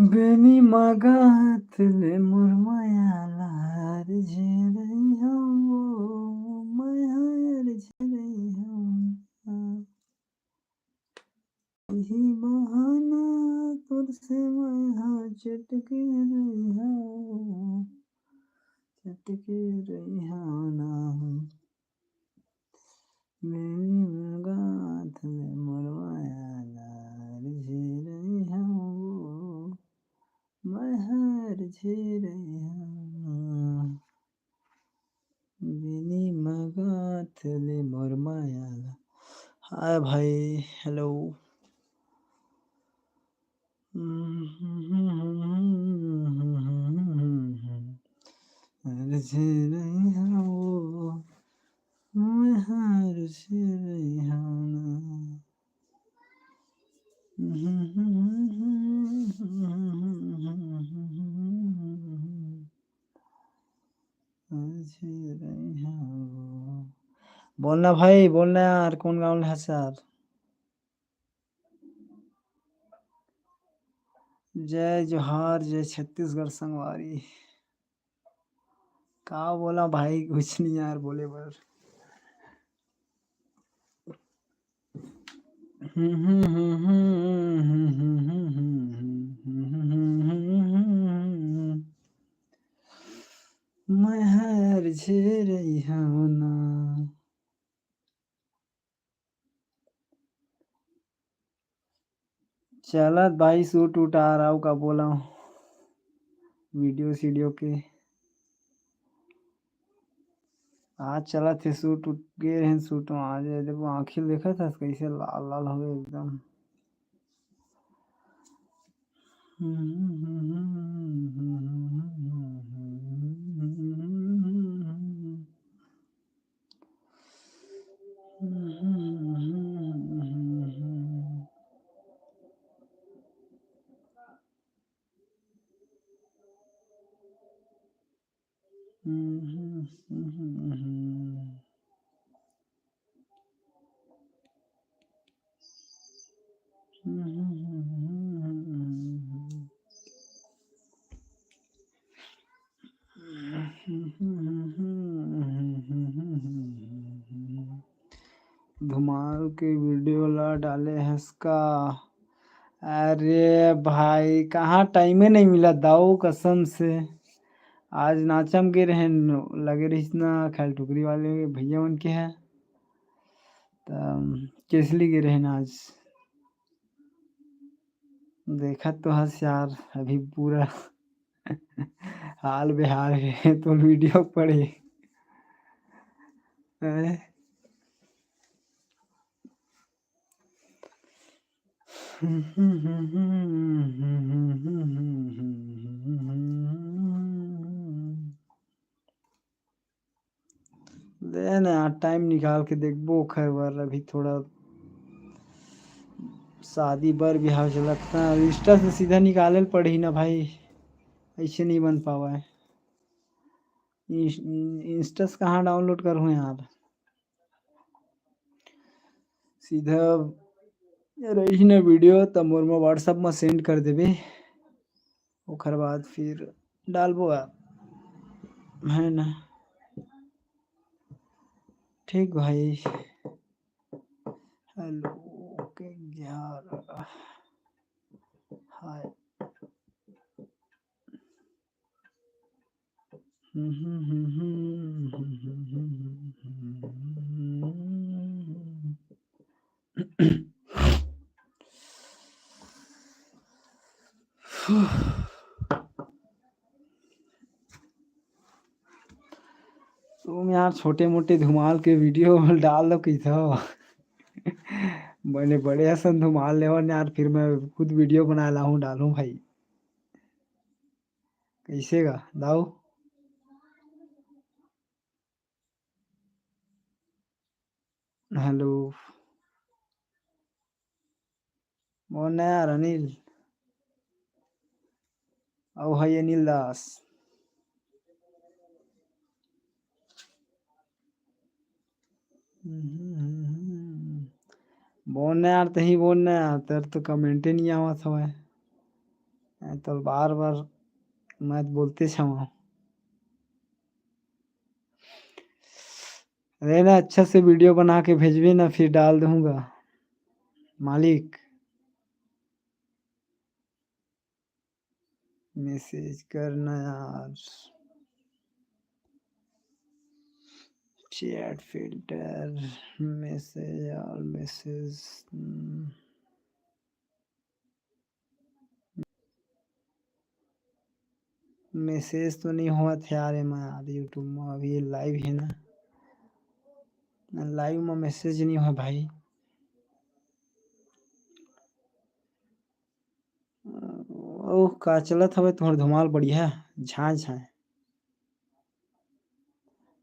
बेनी मगातले मुरमायाला झेरै हौ मायार झेरै हौ यही बहाना तुझसे मैं चटके रही हूँ चटके रही हूँ ना बेनी मगातले मुरमायाला झेरै हौ मायार झेरै हौ बेनी मगातले मुरमायाला। हाय भाई, हेलो। हर झेरै हौ मैं हार झेरै हौ ना झेरै हौ। बोलना भाई, बोलना यार, कौन गाँव है यार। जय जोहार, जय छत्तीसगढ़ संगवारी। का बोला भाई, कुछ नहीं यार, बोले बर। मैं हार झेरै हौ ना। चलत भाई, सूट उट आ रहा हूँ, का बोला वीडियो सीडियो के आज चला थे सूट उठ गए हैं। सूट में आज जब आँखें देखा था कैसे लाल लाल हो गए एकदम। धुमाल के वीडियो ला डाले हैं इसका। अरे भाई, कहाँ टाइम नहीं मिला दाऊ कसम से। आज नाचम के रहे लगे रही ना खैल टुकरी वाले भैया उनके हैं केसली के रहे आज। देखा तो हंस यार, अभी पूरा हाल बेहाल है तो वीडियो पड़े। लेना टाइम निकाल के देखबो खैर। अभी थोड़ा शादी बर बिहाव चलता है, इंस्टा से सीधा निकाले पड़ी ना भाई, ऐसे नहीं बन पावा है। इंस्टा से कहाँ डाउनलोड करूँ यार, सीधा रही ना वीडियो तब मोर में व्हाट्सएप में सेंड कर देबे, ओकर बाद फिर डालबो है ना। ठीक भाई। हेलो के 11 हाय। तुम यार छोटे मोटे धुमाल के वीडियो डाल दो कैसा। मैंने बड़े हसन धुमाल ले यार, फिर मैं खुद वीडियो बना ला हूँ डालूं भाई, कैसे का दाऊ। हेलो कौन है यार, अनिल ओ भाई, अनिल दास। बोलना यार, तही बोलना यार, तेरे तो कमेंट ही नहीं आवा था। तो बार बार मैं बोलते छाऊँ। अरे ना अच्छा से वीडियो बना के भेजबे ना, फिर डाल दूंगा मालिक। मैसेज करना यार, चैट फिल्टर, मैसेज यार मैसेज। मैसेज तो नहीं हुआ था यार मैं यार यूट्यूब में, अभी लाइव है ना, लाइव में मैसेज नहीं हुआ भाई। ओह का चलत हवे तुम्हार धमाल, बढ़िया झाँ झाँ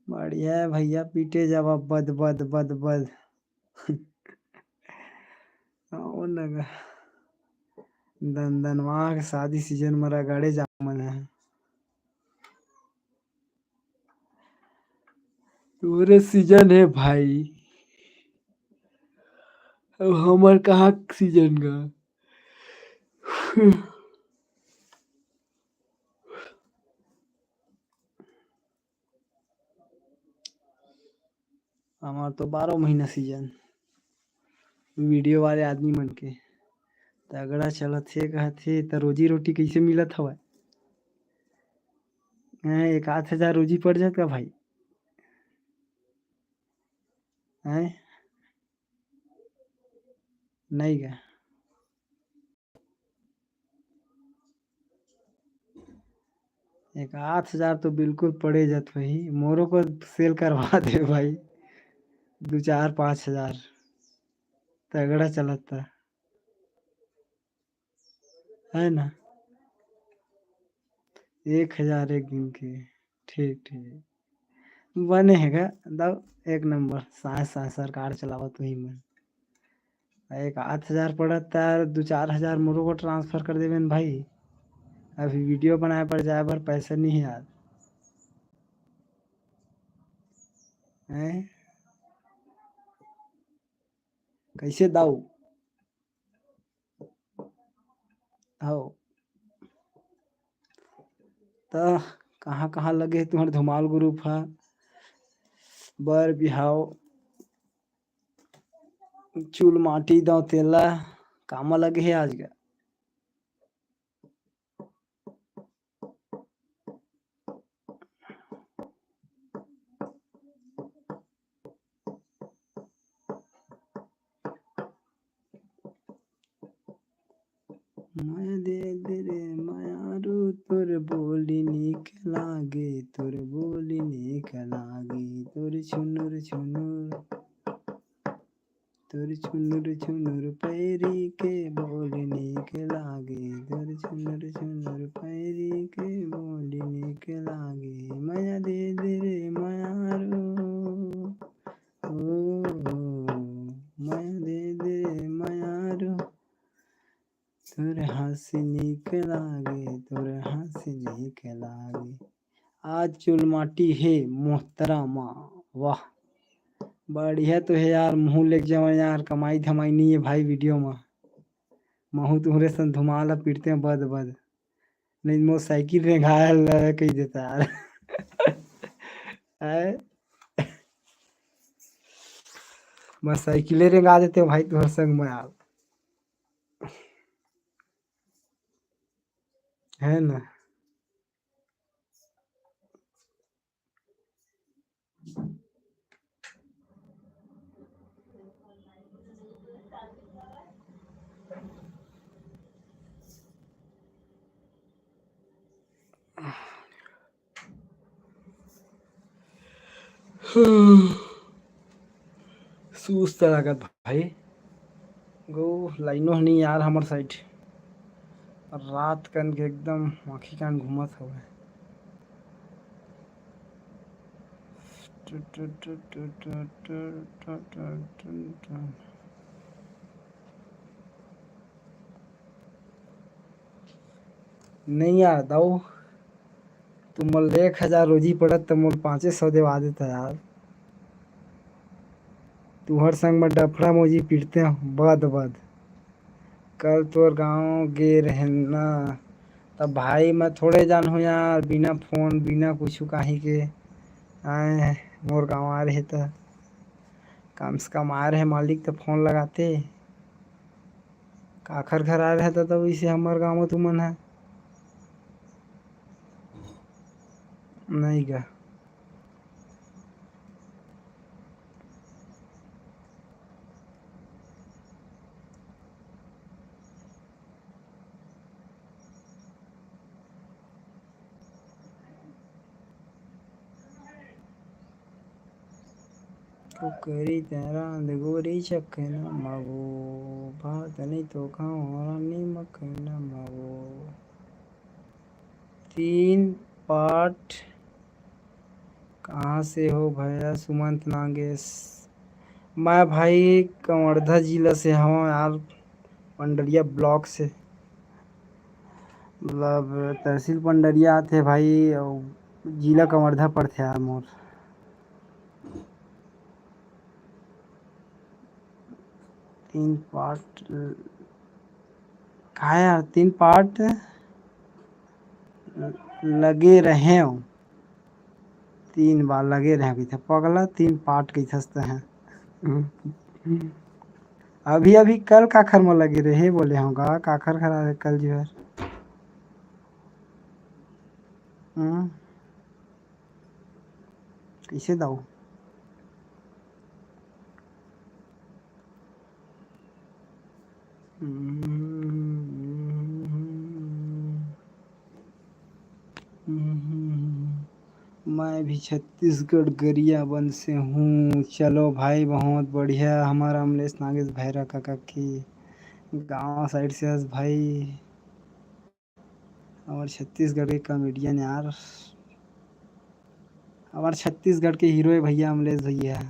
बढ़िया है भैया, पीटे जावा बद बद बद बद। ओ नगा दनदनवा के शादी सीजन में रगड़े जामन है। पूरे सीजन है भाई, अब हमर कहाँ सीजन का। हमार तो 12 महीना सीजन, वीडियो वाले आदमी मन के तगड़ा चलत थे, कहथे त रोजी रोटी कैसे मिलत हवय। हैं 1-8 हजार रोजी पड़ जात का भाई। हैं नहीं का 1-8 हजार तो बिल्कुल पड़े जात भाई, मोरो को सेल करवा दे भाई 2-4-5 हजार, तगड़ा चलत था है ना। 1 हजार एक दिन के, ठीक ठीक बने हैगा दब एक नंबर, सास सास सरकार चलावत वही में। 1-8 हजार पड़त तार 2-4 हजार मोरो को ट्रांसफर कर देवे न भाई। अभी वीडियो बनाए पर जाए भर पैसे नहीं है यार। हैं कैसे दाऊ हो त कहाँ कहाँ लगे तुम्हारे धुमाल ग्रुप है, बर बिहाव चूल माटी दाव तेला कामा लगे है आज का। माया दे दे रे मायारू तोर बोली नीक लागे, तोर बोली नीक लागे, तोर छुनुर छुनुर, तोर छुनुर छुनुर पैरी के बोली नीक लागे, तोर छुनुर छुनुर पैरी के बोली नीक लागे। माया दे दे रे मायारू ओ माया दे दे रे मायारू, तोर हंसी नीक लागे, तोर हंसी नीक लागे। आज चुल माटी है मोहतरमा, वाह बढ़िया तो है यार, मुँह लेके जाओ यार, कमाई धमाई नहीं है भाई वीडियो में। महू तुम्हारे संग धुमाला पीटते हैं बद बद, नहीं मोटरसाइकिल में घायल कही देता यार। है बस साइकिले रेंगा देते हो भाई तुम्हारे संग में यार, है ना। सुस्त लागत भाई, गो लाइनो नहीं यार हमार साइड, रात कन के एकदम आँखी कान घूमत हवे। नहीं यार दाऊ, तुम मोल 1 हजार रोजी पड़त तो मोल 500 देवा देता यार। तुहर संग में डफड़ा मोजी पीटते हैं बद बद। कल तोर गाँव गे रहेन ना, तब भाई मैं थोड़े जान हो यार, बिना फोन बिना कुछ काहे के आए मोर गाँव आ रहे तो कम से कम आ रहे मालिक तो फोन लगाते। काखर घर आ रहे तो वैसे हमार गाँव में तुमन है नहीं गा। कुकरी तेरा गोरी चख न मावो, भात नहीं तो खाओ नीमक न मावो। 3 पार्ट कहाँ से हो भैया सुमंत नागेश? मैं भाई कवर्धा जिला से हूँ यार, पंडरिया ब्लॉक से, मतलब तहसील पंडरिया आते भाई और जिला कवर्धा पड़ते यार मोर। 3 पार्ट कहा यार, 3 पार्ट लगे रहे हो, 3 बार लगे रहे कैसे पगला, 3 पार्ट कैसे हैं। अभी अभी कल काखर में लगे रहे बोले होगा काखर खरा कल जो है। कैसे दाऊ मैं भी छत्तीसगढ़ गरियाबंद से हूँ। चलो भाई बहुत बढ़िया, हमारा अमलेश नागेश भैरा काका की गांव साइड से हस भाई, और छत्तीसगढ़ के कॉमेडियन यार, हमारे छत्तीसगढ़ के हीरो है भैया अमलेश भैया,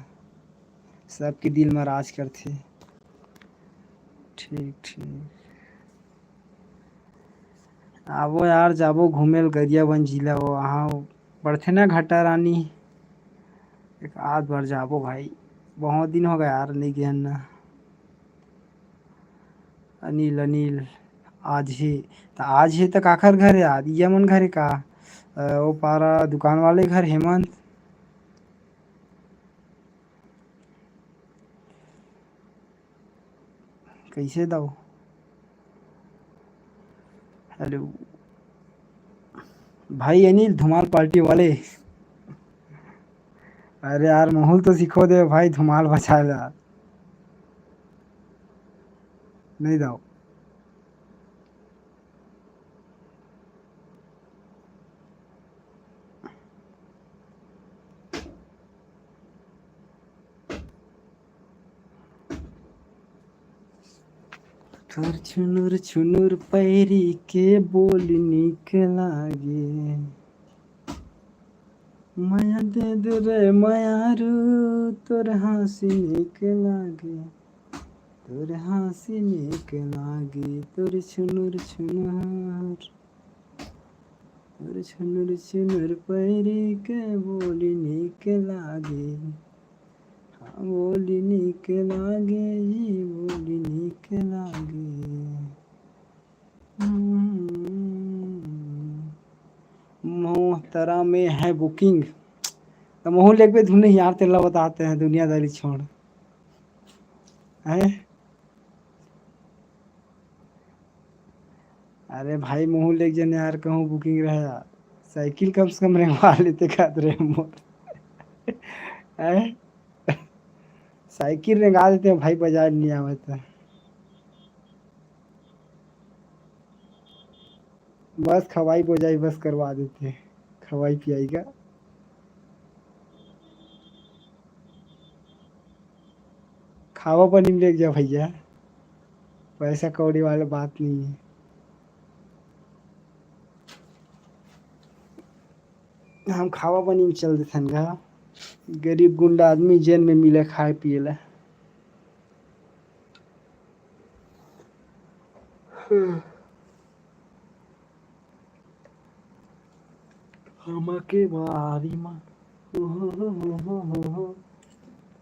सबके दिल में राज करते। ठीक ठीक आवो यार, जाबो घूमे गरियाबंद जिला वो वहाँ पड़थे ना घाटा रानी, एक आध बार जाबो भाई, बहुत दिन हो गया यार नहीं गया ना। अनिल अनिल आज ही तो काखर घर है यार, ये मन घर है का वो पारा दुकान वाले घर हेमंत। कैसे दाऊ हेलो भाई अनिल धुमाल पार्टी वाले। अरे यार माहौल तो सिखो दे भाई, धुमाल बचा यार नहीं दाऊ। तोर छुनुर छुनुर पैरी के बोल निक लागे, माया दे दे रे मायारू तोर हंसी निक लागे, तोर हंसी निक लागे, तोर छुनुर छुनुर, तोर छुनुर छुनुर पैरी के बोली निक लागे, हाँ बोली निक लागे जी बोली निक लागे। मोहतरा में है बुकिंग, तो मोहन लेग पे धुने यार तेला बताते हैं दुनियादारी छोड़ है। अरे भाई मोहन लेग जन यार कहूँ बुकिंग रहे यार, साइकिल कम से कम रेंगवा लेते खाते रहे मोर है? साइकिल रेंगा देते हैं भाई, बाजार नहीं आवे तो बस खवाई बोझाई बस करवा देते, खवाई पियाई का। खावा पानी में लेके जा भैया, पैसा कौड़ी वाला बात नहीं है। हम खावा पानी में चल देते गा, गरीब गुंडा आदमी जेल में मिले खाए पिए ला। हमके बारी माँ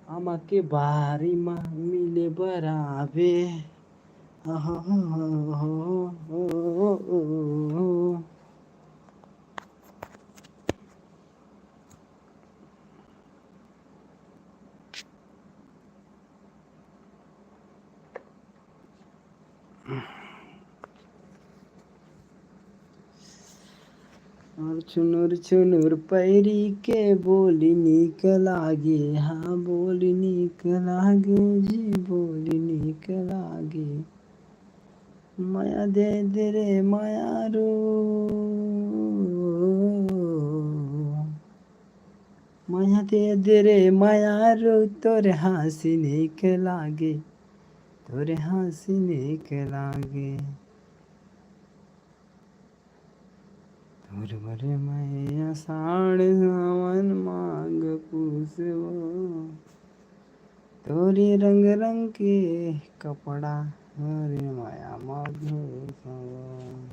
हमके बारी माँ मिले बराबे, और चुनुर चुनुर पैरी के बोली नीक लागे, हाँ बोली नीक लागे जी बोली नीक लागे। माया दे दे रे मायारो, माया दे दे रे मायारो, तोरे हंसी नीक लागे, तोरे हंसी नीक लागे। तोर बरे मैया साढ़ सावन मांग पूसबो, तोरे रंग रंग के कपड़ा हरे माया माधो सब।